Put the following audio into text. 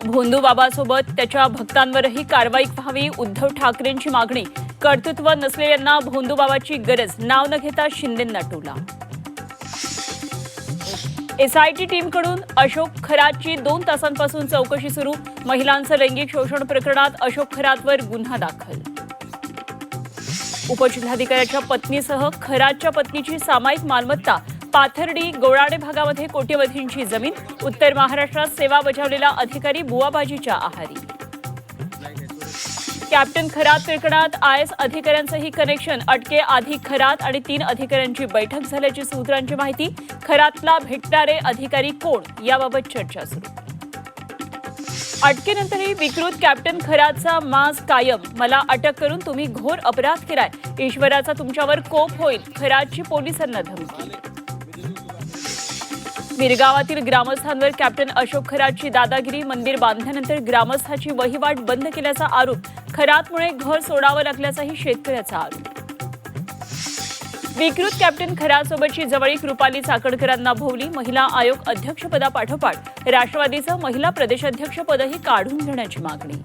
भोंदू बाबासोबत त्याच्या भक्तांवरही कारवाई व्हावी, उद्धव ठाकरेंची मागणी. कर्तृत्व नसलेल्यांना भोंदू बाबाची गरज, नाव न घेता शिंदेंना टोला. एसआयटी टीमकडून अशोक खरातची 2 तासांपासून चौकशी सुरू. महिलांचं लैंगिक शोषण प्रकरणात अशोक खरातवर गुन्हा दाखल. उपजिल्हाधिकाऱ्याच्या पत्नीसह खरातच्या पत्नीची सामायिक मालमत्ता. पाथर्डी गोळाडे भागामध्ये कोट्यवधींची जमीन. उत्तर महाराष्ट्रात सेवा बजावलेला अधिकारी बुवाबाजीच्या आहारी. कॅप्टन खरात प्रकरणात आयएस अधिकाऱ्यांचंही कनेक्शन. अटके आधी खरात आणि 3 अधिकाऱ्यांची बैठक झाल्याची सूत्रांची माहिती. खरातला भेटणारे अधिकारी कोण, याबाबत चर्चा सुरू. अटकेनंतरही विकृत कॅप्टन खरातचा माज कायम. मला अटक करून तुम्ही घोर अपराध केलाय, ईश्वराचा तुमच्यावर कोप होईल, खरातची पोलिसांना धमकी. मिरगावातील ग्रामस्थांवर कॅप्टन अशोक खरातची दादागिरी. मंदिर बांधल्यानंतर ग्रामस्थाची वहिवाट बंद केल्याचा आरोप. खरातमुळे घर सोडावं लागल्याचाही शेतकऱ्याचा आरोप. विकृत कॅप्टन खरातसोबतची जवळीक रुपाली चाकणकरांना भोवली. महिला आयोग अध्यक्षपदापाठोपाठ राष्ट्रवादीचं महिला प्रदेशाध्यक्षपदही काढून घेण्याची मागणी.